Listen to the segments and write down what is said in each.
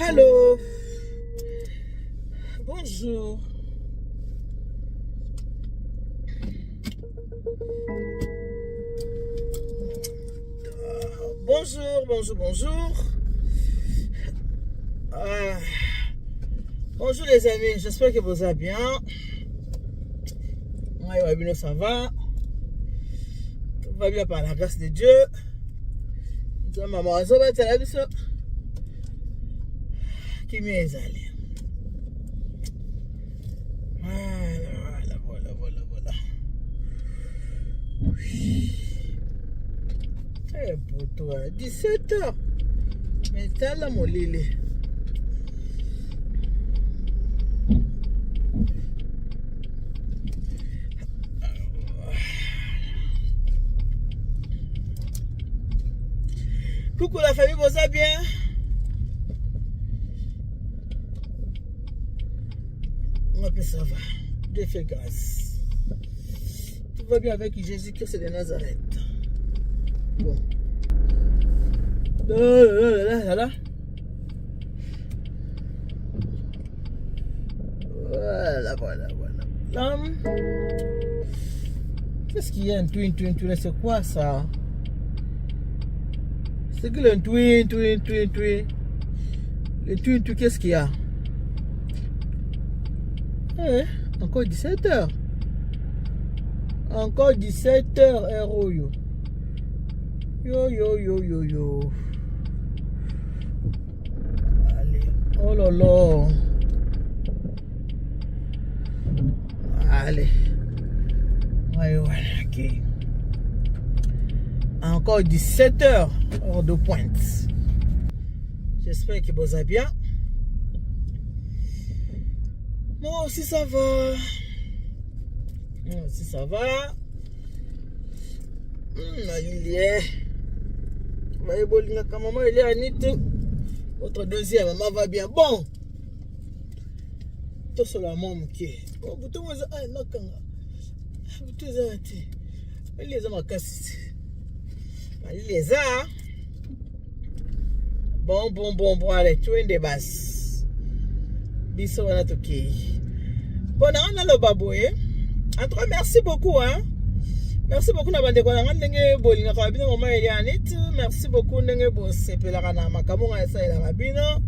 Allô, bonjour. Bonjour. Bonjour les amis, j'espère que vous allez bien. Moi, ça va. Tout va bien par la grâce de Dieu. Maman, qui m'est allé. Voilà. Eh, pour toi, 17h. Mais t'as là, mon lili. Coucou la famille, vous allez bien? Moi, ça va. Dieu fait grâce. Tout va bien avec Jésus-Christ de Nazareth. Bon. Là. Voilà. Là. Qu'est-ce qu'il y a un twin? C'est quoi ça? C'est que le twin. Le twin, qu'est-ce qu'il y a? Encore 17h. Encore 17h, héros. Yo. Allez. Oh là là. Allez. Ouais, ok. Encore 17h, heure de pointe. J'espère que vous allez bien. Moi aussi ça va. Votre deuxième maman va bien. Bon. Tout cela mon qui. Bon, vous tout Bon, allez, tu es des basses. Bisous, on a tout qui. Bon, on a le baboué. En tout cas, merci beaucoup, hein. Merci beaucoup, Nabande Konanga, Nenge Bolina Rabino, Mama Elianit. Merci beaucoup, Nenge Bosse, Pelarana, Makamunga, Saïla Rabino.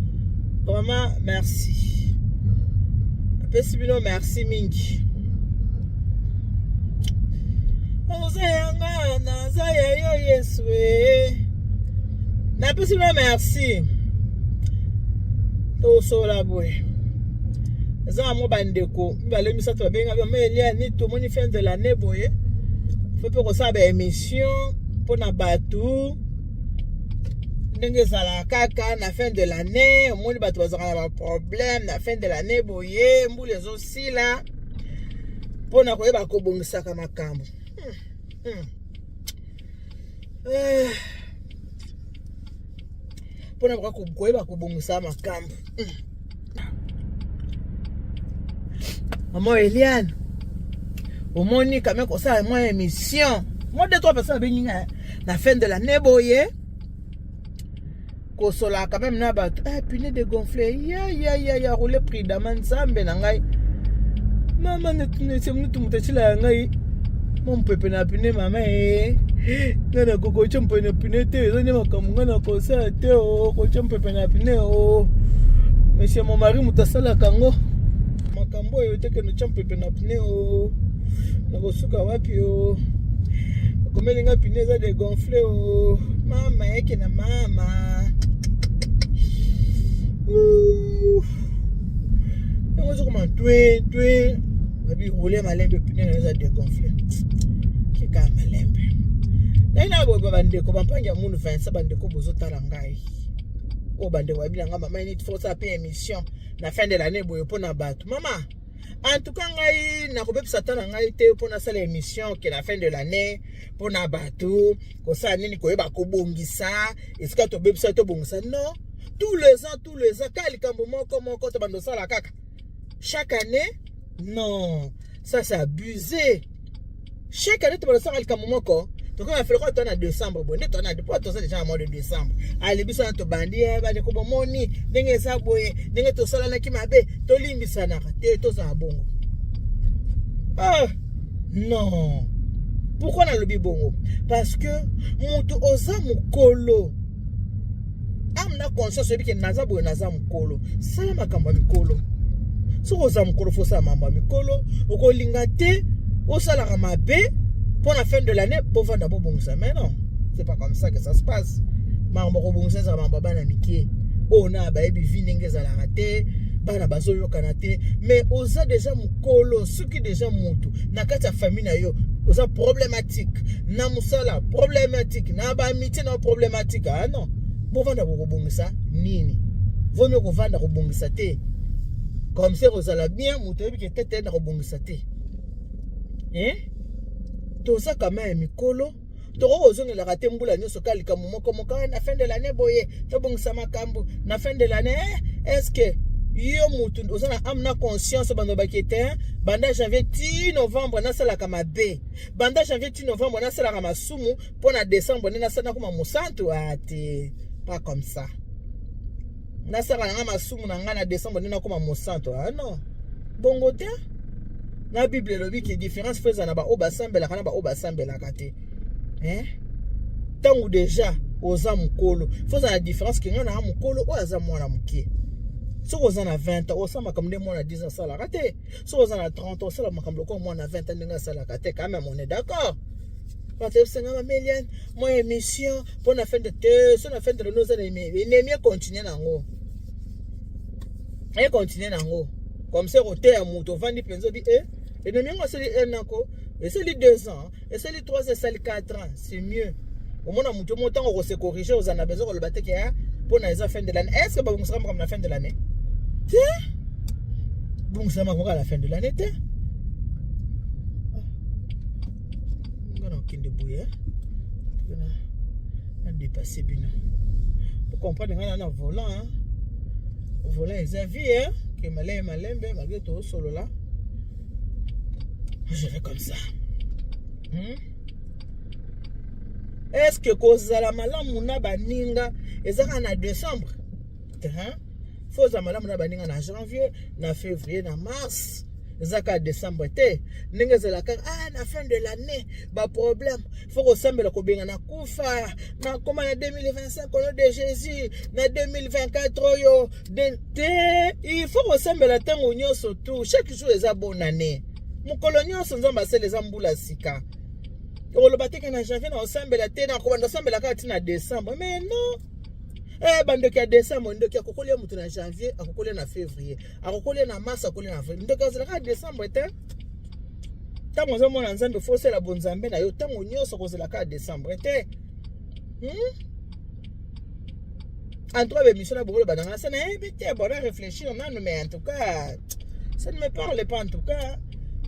Vraiment, merci. Pesibino, merci, Mingi. Merci. Tout la bouée. Ça mo bandeko. Mbale mi sato benga mais il y a ni tout moni fin de l'année boye. Faut pas que ça ba émission pour na batou. Ndenge sala kaka na fin de l'année, moni batou bazaka na problème na fin de l'année boye, mbule aussi là. Pour na koyeba ko bongisa ka makambo. Pona kwa kukoyeba kubongisa makambo. Maman Eliane, au moni quand même comme ça moi émission. Moi de trois personnes beninga la fin de l'année boye. Ko sola quand même na bat. Punaise de gonfler. Ya rouler prix d'aman sambe na ngai. Maman ne c'est nous tout mutachila ngai. Mon pepe na pine maman Nana koko champe na pine te zone makamunga na kosa te o ko champe na pine o. Monsieur mon mari mutasala kango. Makambo yo te ke no champe na pine o. Na kosuka wapi o. Komelinga pine za de gonfler o. Mama yake na mama. On se comment twin. Babi rouler malembe pine za de gonfler. Kika malembe. Naina bo bandeko bampanga munu 27 bandeko bozotala ngai. O bandeko babila ngamba mai need force pa émission na fin de l'année boyo pona bato. Maman, en tout cas ngai na kobepisa tala ngai te pona sala émission que la fin de l'année pona bato ko sa nini koyeba ko bongisa est-ce que to bepisa to bongisa non tous les ans kali kambo moko to bando sala kaka chaque année non ça c'est abusé chaque année to bando sala kambo moko Donc on a fait quoi en décembre, bon, on a depuis tout ça déjà en mois de décembre. Allez, bis on to bandi, ba de ko moni, ndenge sa boye, ndenge to sala na ki mabe, to limbisa na te to za bongo. Ah non. Pourquoi on a le bongo? Parce que mutu oza mukolo. Amna conscience bi ke naza boye naza mukolo. Sala makamba mikolo. So oza mukolo fo sala mamba mikolo, okolinga te, osala mabe. Pour la fin de l'année, pour vendre d'abord bon ça. Mais non, c'est pas comme ça que ça se passe. Mambo bon ça mamba bana miki. On a baby vininge za la raté, bana bazo yo kanate. Mais oza déjà mukolo, ce qui déjà mutu. Na kata famille na yo, oza problématique. Na musala problématique, na ba amitié na problématique. Ah non. Pour vendre d'abord bon ça, nini. Vaut mieux qu'on vende bon ça te. Comme ça oza la bien mutu bi ke tete na bon ça te. Hein? Tout ça quand même mikolo toko ozonga la raté mbula nyoso kalika moko na fin de l'année boye to bongisa makambo na fin de l'année est-ce que yo mutu ozana amna conscience bando bakete banda janvier ti novembre na sala kama be banda janvier ti novembre na sala kama sumu pour na décembre na sala kuma musantu ati pas comme ça na sala nga masumu na nga na décembre na kuma musantu ah non bongo te. La Bible lobi qui différence faisant na ba obasambela kana ba obasambela kate. Hein? Tangu déjà oza mukolo. Faisant la différence ki ngana mukolo o aza mwana mukie. So oza na 20 ans, osama comme des mwana 10 ans sala kate. So oza na 30 ans, sala makambo ko mwana 20 ans ninga sala kate quand même on est d'accord. Parce que c'est ngama Méliane, moi émission pour la fin de te, sur la fin de nos années mais mieux continuer nango. Et continuer nango. Comme ça au terre muto vandi penzo bi et nous même c'est un an et c'est les 2 ans et c'est les 3 et c'est les 4 ans c'est mieux au moins muto montant on se corriger aux en a besoin le battre qui a pour la fin de l'année est-ce que bon ça comme la fin de l'année bon ça m'a à la fin de l'année on a aucun débrouillé on a dépassé bien pour comprendre on a un volant volant Xavier que malembe malgré tout solo là. Je vais comme ça. Est-ce que kozala malamu na baninga ezaka na décembre? Faut za malamu na baninga na janvier, na février, na mars. Ezaka décembre te. Ninga zela ka na fin de l'année, ba problème. Faut ko sambela ko benga na kufa, na koma na 2025 au nom de Jésus, na 2024 yo te. Il faut ko sambela tango nyoso tout. Chaque jour eza bonne année. Mukolo nyonso nzamba sele za mbula sika. Olobate ke na janvier na osambela te na ko banda sambela ka tina décembre. Mais non. Bando ki décembre ndo ki akokolia mutu na janvier, akokolia na février, akokolia na mars, akokolia na avril. Ndo ka zela décembre te. Tango zo mona nzambe fose la bonzambe na yo tango nyonso ko zela ka décembre te. En trois émissions na bolo bananga ça na bité bon réfléchir on mais en tout cas ça ne me parle pas en tout cas.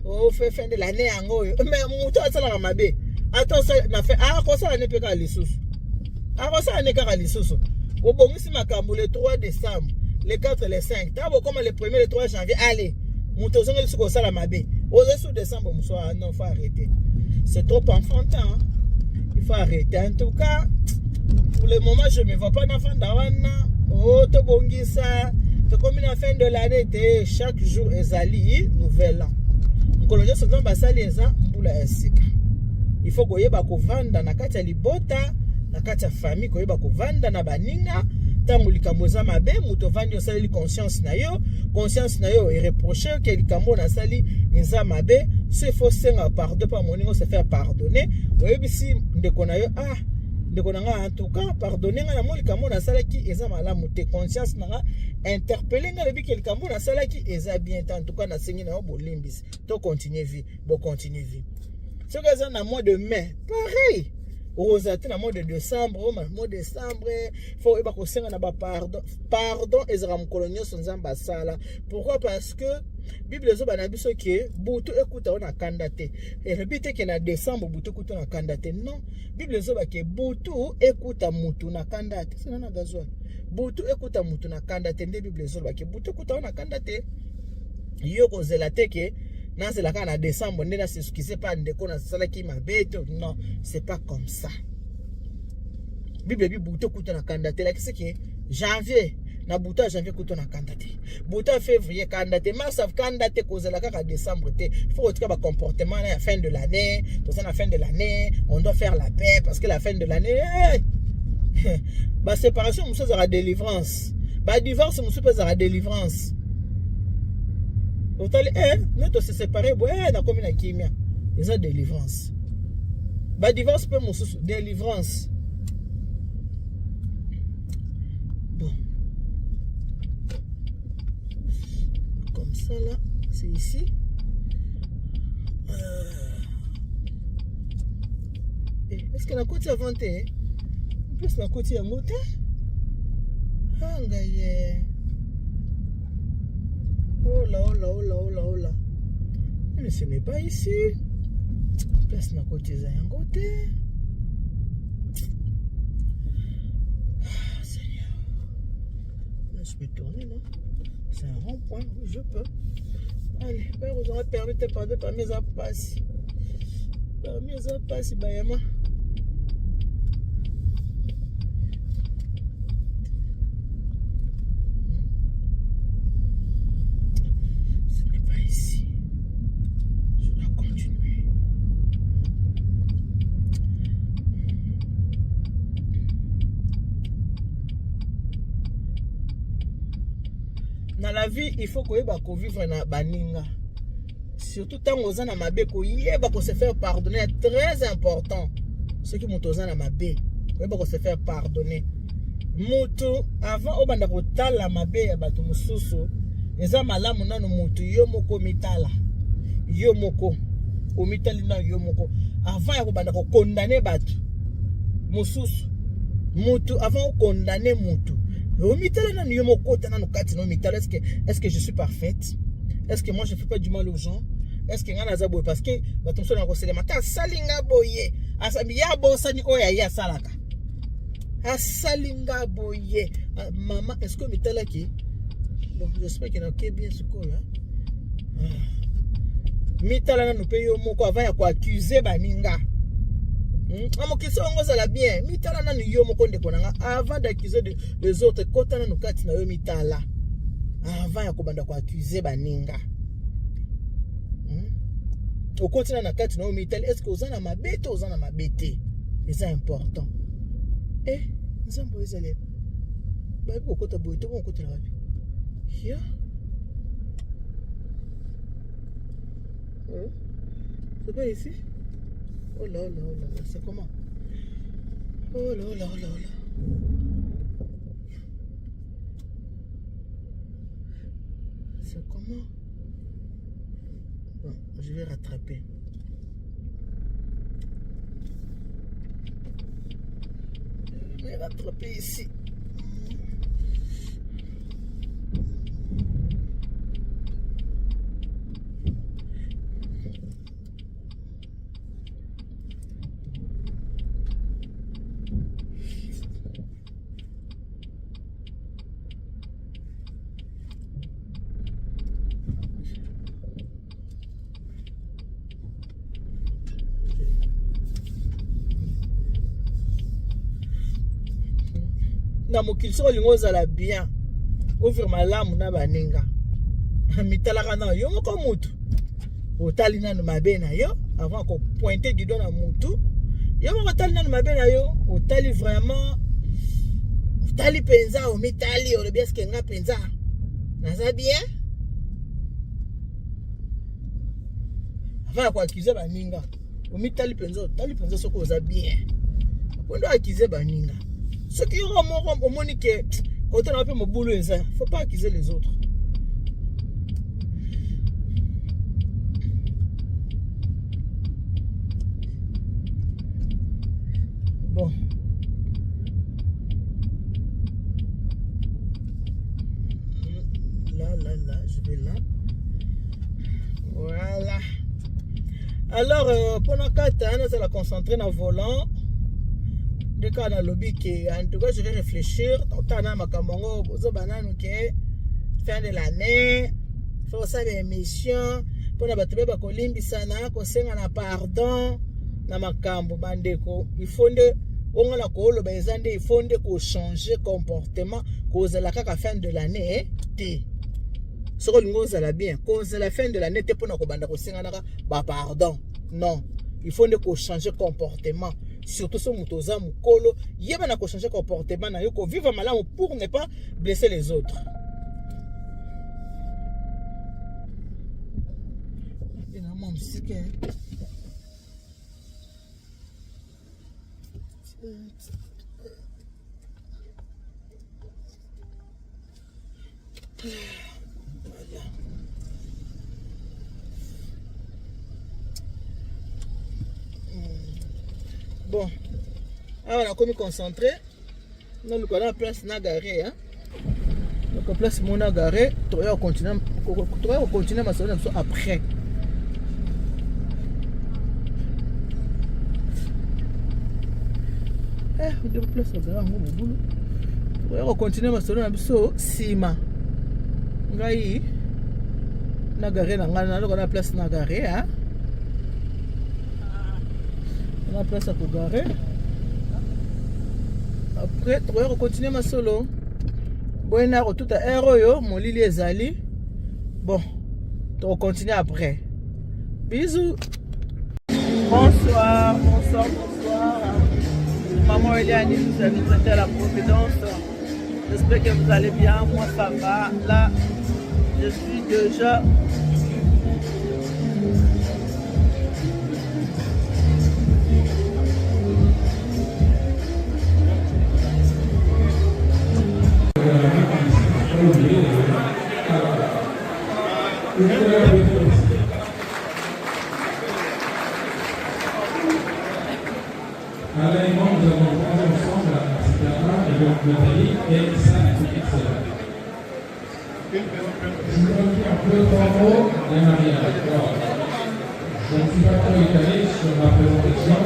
Oh, fait fin de l'année ango. Mais mutu asala mabe. Attends ça na fait ko ça ne peut ka lisusu. Ça ne ka lisusu. Au bon ici makambo le 3 décembre, le 4 le 5. Tabo comme le 1er le 3 janvier. Allez, mutu zonga lisusu sala mabe. Au sous décembre musoa non faut arrêter. C'est trop enfantin. Il faut arrêter en tout cas. Pour le moment, je ne me vois pas d'enfant d'Awana. Oh, to bongisa. To comme la fin de l'année, chaque jour ezali nouvel an. Mkolonyo sozo basali eza mbula esika. Il faut koyeba kovanda na kati ya libota, na kati ya famille koyeba kovanda na baninga. Tango likambo eza mabe, muto vandi osali conscience na yo et reprocher que likambo na sali eza mabe, se faut senga pardon pa moningo se faire pardonner. Oyebi si ndeko na yo ndeko na nga en tout cas pardonner nga na mo likambo na sala ki eza malamu te conscience na nga interpeller nga lebi ke likambo na sala ki eza bien en tout cas na sengi na yo bolimbisi to continuer vie ce que ça na mois de mai pareil Rosati na mois de décembre, mois de décembre, faut eba ko senga na ba pardon ezra mkolonyo sonzamba sala. Pourquoi? Parce que Bible zo bana biso ke butu ekuta ona kandate. Et répéter que na décembre butu ekuta na kandate. Non, Bible zo ba ke butu ekuta mutu na kandate. C'est na gazon. Butu ekuta mutu na kandate nde Bible zo ba ke butu ekuta ona kandate. Yo ko zelate ke Non, c'est la en décembre, on est là, c'est ce qui s'est pas ndeko na sala qui m'a bête. Non, c'est pas comme ça. Bible bouto kuto na candidaté là, qu'est-ce qui est janvier. Na bouto janvier kuto na candidaté. Bouto février candidaté, mars candidaté cause la à décembre té. Il faut retrouver un comportement à la fin de l'année. Tout ça à la fin de l'année, on doit faire la paix parce que la fin de l'année bah séparation monsieur ça la délivrance. Bah divorce monsieur peut ça la délivrance. Total nous te se séparer ouais na comme na kimia. Ils ont délivrance. Bah divorce peut monsieur délivrance. Bon. Comme ça là, c'est ici. Est-ce que la côte a vanté? Plus la côte a monté? Ah, gaïe. Oh là, oh là, oh là, oh là, oh là. Mais ce n'est pas ici. Place la côte a monté. Ah, Seigneur. Là, je peux tourner, non? C'est un rond-point, oui, je peux. Allez, vous aurez permis de parler par mes appas. Par mes appas, Bayama. Ce n'est pas ici. Je dois continuer. Dans la vie, il faut qu'on vivre dans baninga. Surtout tant aux ans à ma bé, qu'on se faire pardonner, très important. Ceux qui montent aux ans à ma bé, qu'on se faire pardonner. Mutu, avant, au banda kotala ma bé, ya batu mususu, eza malamu nanu mutu, yo moko mitala. Yo moko, o mitali na yo moko. Avant, ya banda ko condamner batu. Mususu, mutu, avant, condamner mutu. Est-ce que je suis parfaite? Est-ce que moi je ne fais pas du mal aux gens? Est-ce que parce que maman, est-ce que bon, j'espère qu'il y a bien ce coup là. Mitala nous paye moko avant ya ko accuser baninga. Amo question ngo ça la bien. Mitala na yo moko ndeko nanga avant d'accuser les autres kotana no kati na yo mitala. Avant ya ko banda ko accuser baninga. Au continent na kati na yo mitala est-ce que ozana mabete ozana mabete? C'est important. Nzambo ezale. Ba ko kota boy to ko kota la. Ya. C'est pas ici? Oh là là oh là là, c'est comment? Oh là là oh là là. C'est comment? Bon, je vais rattraper. Je vais rattraper ici. Na mokili so lingo zala bien ouvrir malamu na baninga mitalaka na yo moko mutu otali nanu mabe na yo avant ko pointer du doigt na mutu yo moko otali nanu mabe na yo otali vraiment otali penza o mitali o bien ce que nga penza naza bien avant ko accuser baninga o mitali penza otali penza soko oza bien apondo accuser baninga. Ce qui aura au monique, quand on a fait mon boulot, il ne faut pas accuser les autres. Bon. Là, je vais là. Voilà. Alors, pendant 4 ans, on va concentrer dans le volant. En tout cas, je vais réfléchir. Fin de l'année, il faut ça des émissions. Pona batube ba kolimbisana ko senga na pardon na makambo bandeko. Il faut de on la ko lo ba ezande il faut de ko changer comportement cause la kaka fin de l'année ti. Soko lingo za la bien cause la fin de l'année te pona ko banda ko senga na ba pardon. Non, il faut de ko changer comportement. Surtout ce mutoza mukolo, yeba na ko changer comportement na yo ko vivre malamu pour ne pas blesser les autres. Bon, alors on a comme concentré. Nous le connaissons place Nagaré, hein. Donc place Monagaré, tu vas continuer ma soirée après. De place on va continuer ma soirée sur Sima. Ngai Nagaré na ngana na la place Nagaré, hein. La place à garer. Après, tu vas continuer ma solo. Bon, tout à l'heure, mon lit les ali. Bon, tu vas continuer après. Bisous. Bonsoir, bonsoir, bonsoir. Maman Eliane, vous avez été à la Providence. J'espère que vous allez bien. Moi, ça va. Là, je suis déjà. Parallèlement, nous avons travaillé ensemble à Citara et donc Nathalie et Sam Pixel. Je vous redis un peu trois mots des mariages. Je ne suis pas trop étalé sur ma présentation.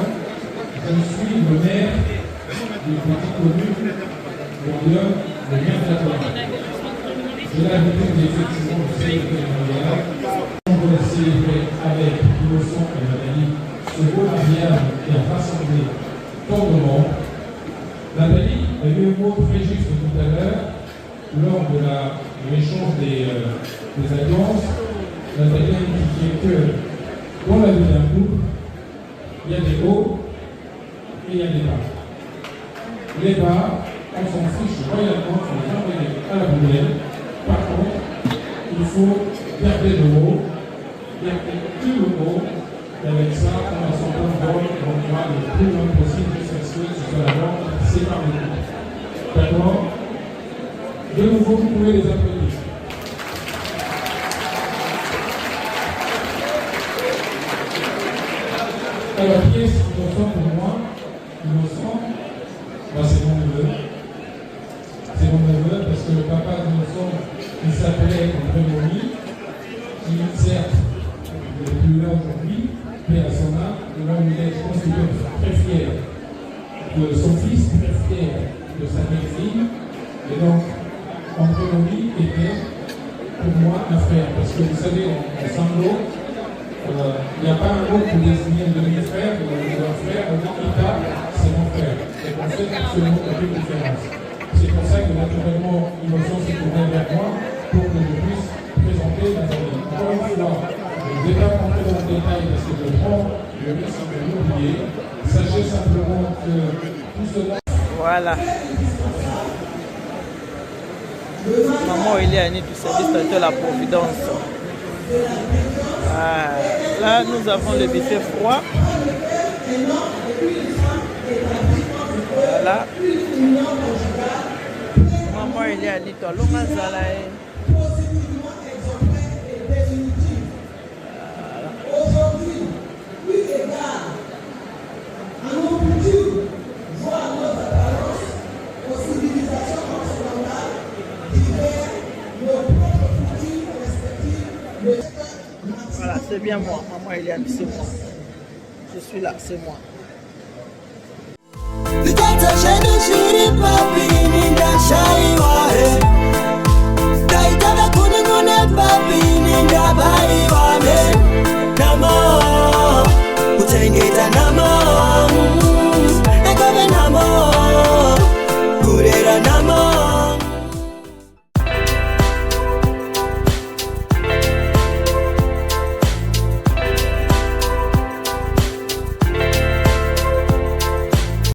Je suis le maire d'une petite commune Bordeaux, le maire de la commune. J'ai l'habitude effectivement de célébrer le mariage. On va célébrer avec Innocent et Nathalie ce beau mariage qui a rassemblé tant de monde. Nathalie a eu un mot très juste tout à l'heure lors de l'échange des alliances. Nathalie a indiqué que dans la vie d'un couple, il y a des hauts et il y a des bas. Les bas, on s'en fiche royalement, il faut les envoyer à la poubelle. Par contre, il faut garder le haut, garder tout le haut. Et avec ça, on a son bon vol et on ira le plus loin possible jusqu'à ce que ce soit la vente sépare le couple. D'accord? De nouveau, vous pouvez les applaudir. Alors, qui est innocent pour moi? Innocent, c'est mon neveu. C'est mon neveu parce que le papa d'Innocent, il s'appelait André Moni, qui certes n'est plus là aujourd'hui, mais à son âme, et là où il est, je pense qu'il est très fier de son fils, très fier de sa belle-fille. Et donc, André Moni était pour moi un frère, parce que vous savez, en Sanglo, il n'y a pas un mot pour désigner un demi-frère ou un frère, on dit Ita, c'est mon frère. Et on fait absolument aucune différence. C'est pour ça que naturellement, Innocent s'est tourné vers moi pour que je puisse présenter Nathalie. Encore une fois, je ne vais pas rentrer dans le détail parce que je prends le risque de l'oublier. Sachez simplement que tout cela. Voilà. Maman Eliane du service de la Providence. Là, nous avons le buffet froid. Voilà. Maman Eliane du Longa-Zalae. Voilà, c'est bien moi, maman Eliane, c'est moi. Je suis là, c'est moi. Because I